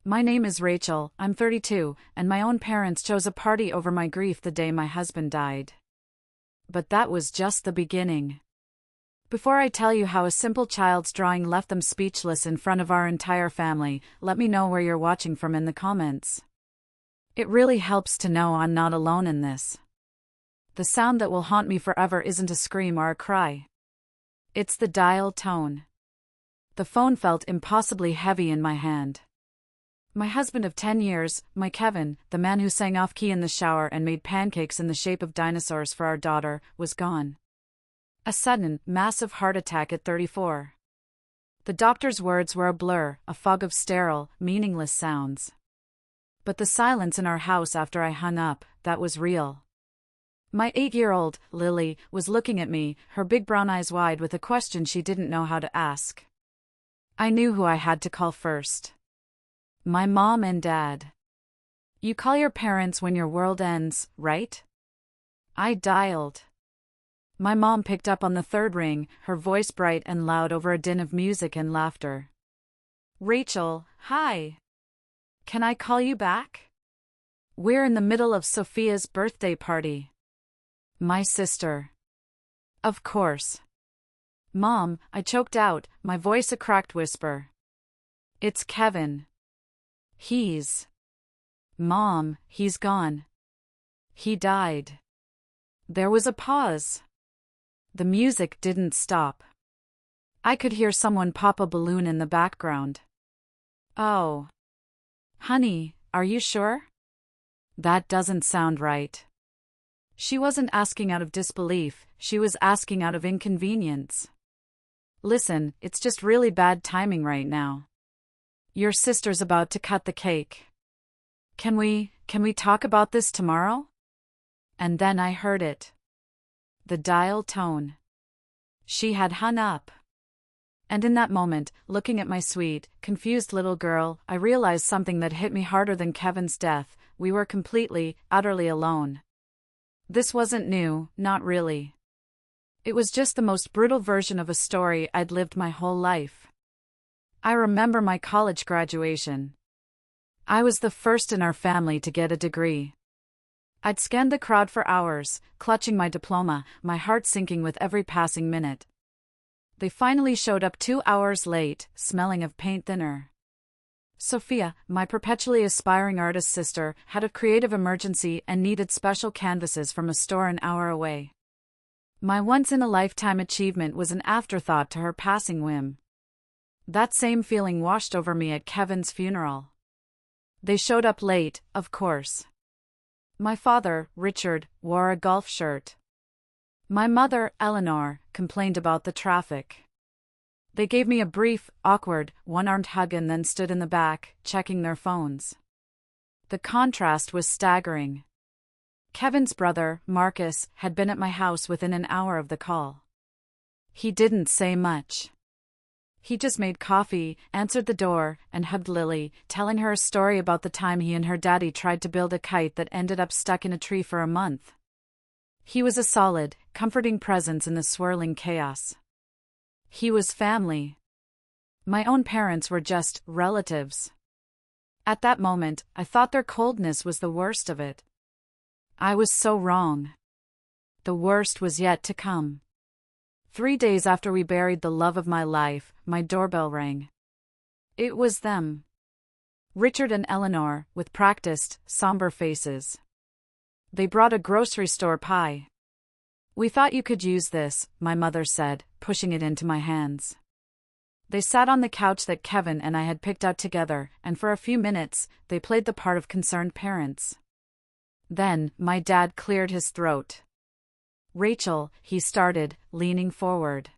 My name is Rachel, I'm 32, and my own parents chose a party over my grief the day my husband died. But that was just the beginning. Before I tell you how a simple child's drawing left them speechless in front of our entire family, let me know where you're watching from in the comments. It really helps to know I'm not alone in this. The sound that will haunt me forever isn't a scream or a cry. It's the dial tone. The phone felt impossibly heavy in my hand. My husband of 10 years, my Kevin, the man who sang off-key in the shower and made pancakes in the shape of dinosaurs for our daughter, was gone. A sudden, massive heart attack at 34. The doctor's words were a blur, a fog of sterile, meaningless sounds. But the silence in our house after I hung up, that was real. My 8-year-old, Lily, was looking at me, her big brown eyes wide with a question she didn't know how to ask. I knew who I had to call first. My mom and dad. You call your parents when your world ends, right? I dialed. My mom picked up on the third ring, her voice bright and loud over a din of music and laughter. Rachel, hi. Can I call you back? We're in the middle of Sophia's birthday party. My sister. Of course. Mom, I choked out, my voice a cracked whisper. It's Kevin. Mom, he's gone. He died. There was a pause. The music didn't stop. I could hear someone pop a balloon in the background. Oh. Honey, are you sure? That doesn't sound right. She wasn't asking out of disbelief, she was asking out of inconvenience. Listen, it's just really bad timing right now. Your sister's about to cut the cake. Can we talk about this tomorrow? And then I heard it. The dial tone. She had hung up. And in that moment, looking at my sweet, confused little girl, I realized something that hit me harder than Kevin's death. We were completely, utterly alone. This wasn't new, not really. It was just the most brutal version of a story I'd lived my whole life. I remember my college graduation. I was the first in our family to get a degree. I'd scanned the crowd for hours, clutching my diploma, my heart sinking with every passing minute. They finally showed up 2 hours late, smelling of paint thinner. Sophia, my perpetually aspiring artist sister, had a creative emergency and needed special canvases from a store an hour away. My once-in-a-lifetime achievement was an afterthought to her passing whim. That same feeling washed over me at Kevin's funeral. They showed up late, of course. My father, Richard, wore a golf shirt. My mother, Eleanor, complained about the traffic. They gave me a brief, awkward, one-armed hug and then stood in the back, checking their phones. The contrast was staggering. Kevin's brother, Marcus, had been at my house within an hour of the call. He didn't say much. He just made coffee, answered the door, and hugged Lily, telling her a story about the time he and her daddy tried to build a kite that ended up stuck in a tree for a month. He was a solid, comforting presence in the swirling chaos. He was family. My own parents were just relatives. At that moment, I thought their coldness was the worst of it. I was so wrong. The worst was yet to come. 3 days after we buried the love of my life, my doorbell rang. It was them. Richard and Eleanor, with practiced, somber faces. They brought a grocery store pie. We thought you could use this, my mother said, pushing it into my hands. They sat on the couch that Kevin and I had picked out together, and for a few minutes, they played the part of concerned parents. Then, my dad cleared his throat. Rachel, he started, leaning forward.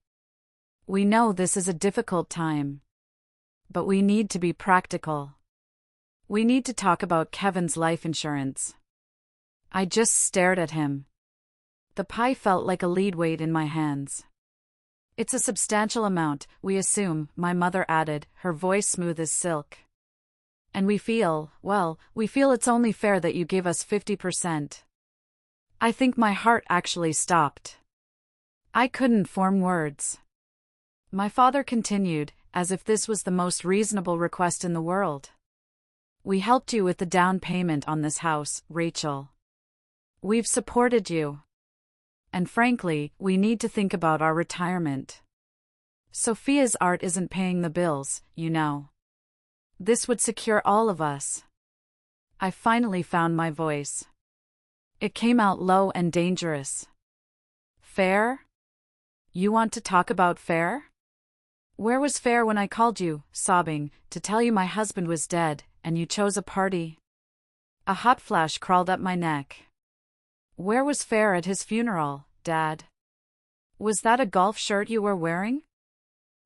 We know this is a difficult time. But we need to be practical. We need to talk about Kevin's life insurance. I just stared at him. The pie felt like a lead weight in my hands. It's a substantial amount, we assume, my mother added, her voice smooth as silk. And we feel it's only fair that you give us 50%. I think my heart actually stopped. I couldn't form words. My father continued, as if this was the most reasonable request in the world. We helped you with the down payment on this house, Rachel. We've supported you. And frankly, we need to think about our retirement. Sophia's art isn't paying the bills, you know. This would secure all of us. I finally found my voice. It came out low and dangerous. Fair? You want to talk about fair? Where was fair when I called you, sobbing, to tell you my husband was dead, and you chose a party? A hot flash crawled up my neck. Where was fair at his funeral, Dad? Was that a golf shirt you were wearing?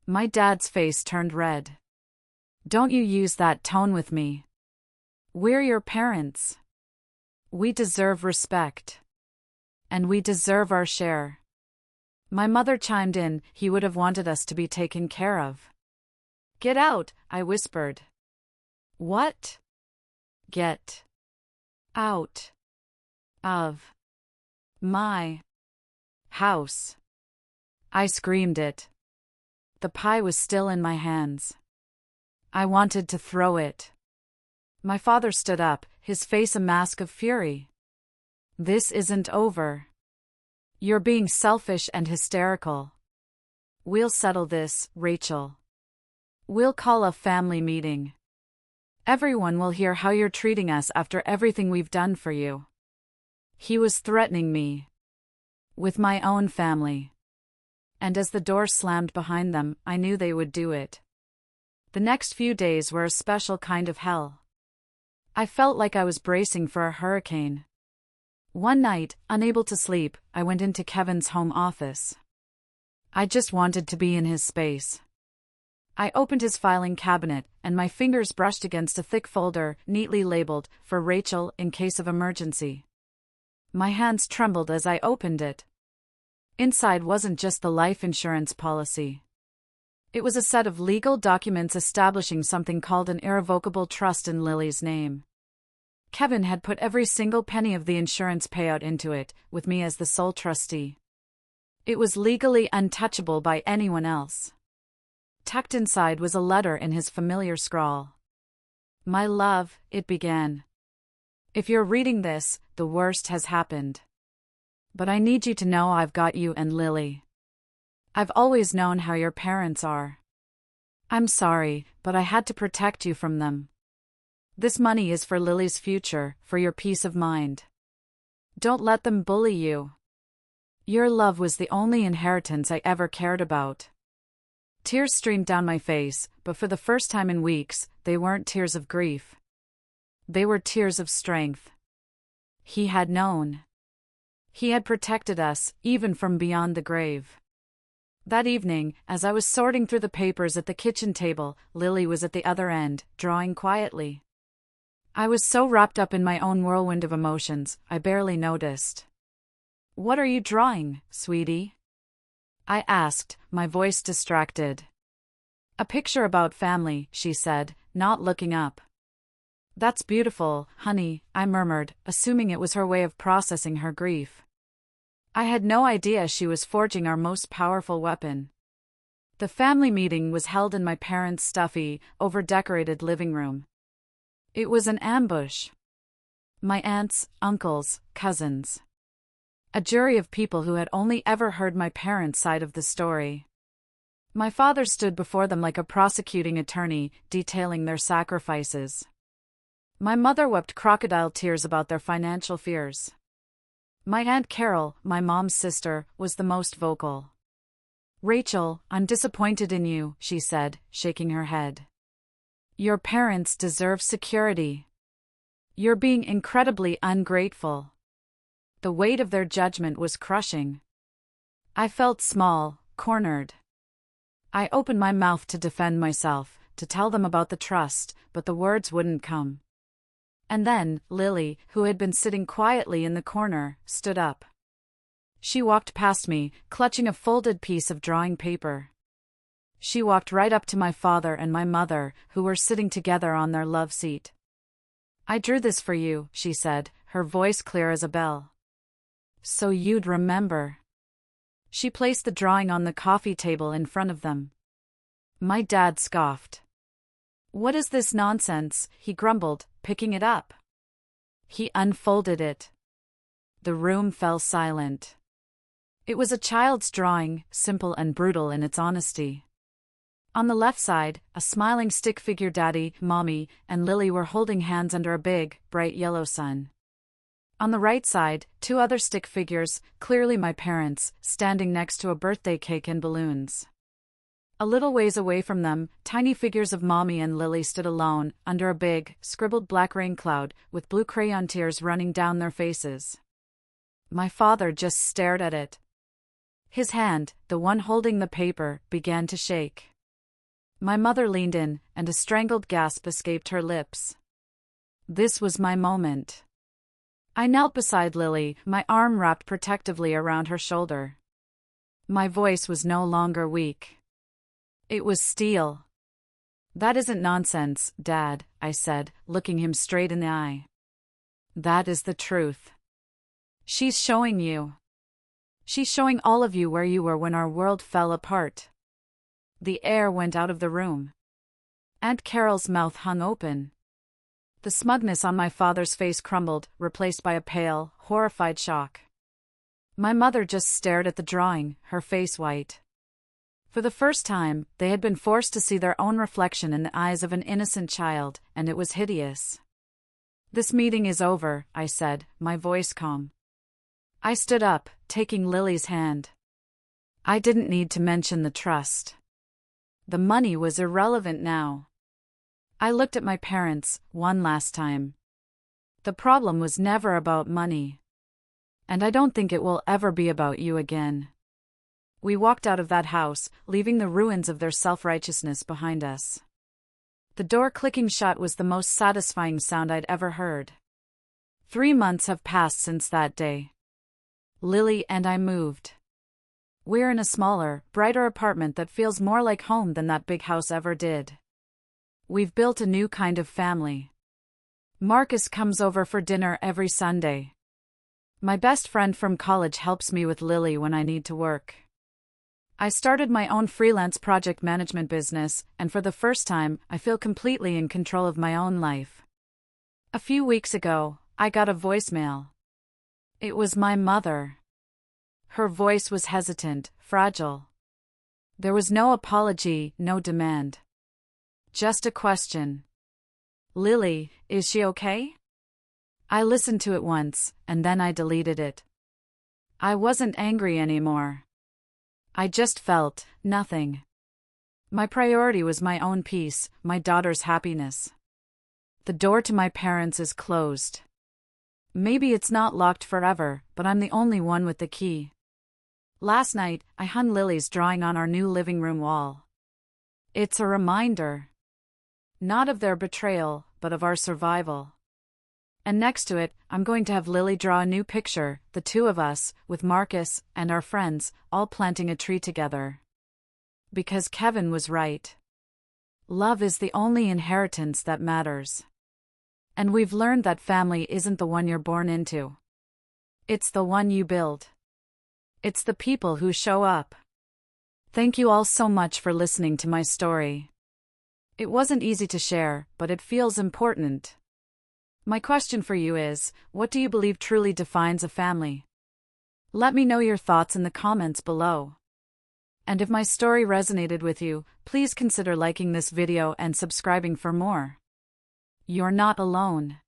My dad's face turned red. Don't you use that tone with me. We're your parents. We deserve respect. And we deserve our share. My mother chimed in, he would have wanted us to be taken care of. Get out, I whispered. What? Get out of my house. I screamed it. The pie was still in my hands. I wanted to throw it. My father stood up, his face a mask of fury. This isn't over. You're being selfish and hysterical. We'll settle this, Rachel. We'll call a family meeting. Everyone will hear how you're treating us after everything we've done for you. He was threatening me. With my own family. And as the door slammed behind them, I knew they would do it. The next few days were a special kind of hell. I felt like I was bracing for a hurricane. One night, unable to sleep, I went into Kevin's home office. I just wanted to be in his space. I opened his filing cabinet, and my fingers brushed against a thick folder, neatly labeled, "For Rachel, in case of emergency." My hands trembled as I opened it. Inside wasn't just the life insurance policy. It was a set of legal documents establishing something called an irrevocable trust in Lily's name. Kevin had put every single penny of the insurance payout into it, with me as the sole trustee. It was legally untouchable by anyone else. Tucked inside was a letter in his familiar scrawl. My love, it began. If you're reading this, the worst has happened. But I need you to know I've got you and Lily. I've always known how your parents are. I'm sorry, but I had to protect you from them. This money is for Lily's future, for your peace of mind. Don't let them bully you. Your love was the only inheritance I ever cared about. Tears streamed down my face, but for the first time in weeks, they weren't tears of grief. They were tears of strength. He had known. He had protected us, even from beyond the grave. That evening, as I was sorting through the papers at the kitchen table, Lily was at the other end, drawing quietly. I was so wrapped up in my own whirlwind of emotions, I barely noticed. What are you drawing, sweetie? I asked, my voice distracted. A picture about family, she said, not looking up. That's beautiful, honey, I murmured, assuming it was her way of processing her grief. I had no idea she was forging our most powerful weapon. The family meeting was held in my parents' stuffy, over-decorated living room. It was an ambush. My aunts, uncles, cousins. A jury of people who had only ever heard my parents' side of the story. My father stood before them like a prosecuting attorney, detailing their sacrifices. My mother wept crocodile tears about their financial fears. My Aunt Carol, my mom's sister, was the most vocal. Rachel, I'm disappointed in you, she said, shaking her head. Your parents deserve security. You're being incredibly ungrateful. The weight of their judgment was crushing. I felt small, cornered. I opened my mouth to defend myself, to tell them about the trust, but the words wouldn't come. And then, Lily, who had been sitting quietly in the corner, stood up. She walked past me, clutching a folded piece of drawing paper. She walked right up to my father and my mother, who were sitting together on their love seat. I drew this for you, she said, her voice clear as a bell. So you'd remember. She placed the drawing on the coffee table in front of them. My dad scoffed. "What is this nonsense?" he grumbled, picking it up. He unfolded it. The room fell silent. It was a child's drawing, simple and brutal in its honesty. On the left side, a smiling stick figure Daddy, Mommy, and Lily were holding hands under a big, bright yellow sun. On the right side, two other stick figures, clearly my parents, standing next to a birthday cake and balloons. A little ways away from them, tiny figures of Mommy and Lily stood alone, under a big, scribbled black rain cloud, with blue crayon tears running down their faces. My father just stared at it. His hand, the one holding the paper, began to shake. My mother leaned in, and a strangled gasp escaped her lips. This was my moment. I knelt beside Lily, my arm wrapped protectively around her shoulder. My voice was no longer weak. It was steel. "That isn't nonsense, Dad," I said, looking him straight in the eye. "That is the truth. She's showing you. She's showing all of you where you were when our world fell apart." The air went out of the room. Aunt Carol's mouth hung open. The smugness on my father's face crumbled, replaced by a pale, horrified shock. My mother just stared at the drawing, her face white. For the first time, they had been forced to see their own reflection in the eyes of an innocent child, and it was hideous. "This meeting is over," I said, my voice calm. I stood up, taking Lily's hand. I didn't need to mention the trust. The money was irrelevant now. I looked at my parents, one last time. The problem was never about money. And I don't think it will ever be about you again. We walked out of that house, leaving the ruins of their self-righteousness behind us. The door clicking shut was the most satisfying sound I'd ever heard. 3 months have passed since that day. Lily and I moved. We're in a smaller, brighter apartment that feels more like home than that big house ever did. We've built a new kind of family. Marcus comes over for dinner every Sunday. My best friend from college helps me with Lily when I need to work. I started my own freelance project management business, and for the first time, I feel completely in control of my own life. A few weeks ago, I got a voicemail. It was my mother. Her voice was hesitant, fragile. There was no apology, no demand. Just a question. "Lily, is she okay?" I listened to it once, and then I deleted it. I wasn't angry anymore. I just felt nothing. My priority was my own peace, my daughter's happiness. The door to my parents is closed. Maybe it's not locked forever, but I'm the only one with the key. Last night, I hung Lily's drawing on our new living room wall. It's a reminder. Not of their betrayal, but of our survival. And next to it, I'm going to have Lily draw a new picture, the two of us, with Marcus and our friends, all planting a tree together. Because Kevin was right. Love is the only inheritance that matters. And we've learned that family isn't the one you're born into. It's the one you build. It's the people who show up. Thank you all so much for listening to my story. It wasn't easy to share, but it feels important. My question for you is, what do you believe truly defines a family? Let me know your thoughts in the comments below. And if my story resonated with you, please consider liking this video and subscribing for more. You're not alone.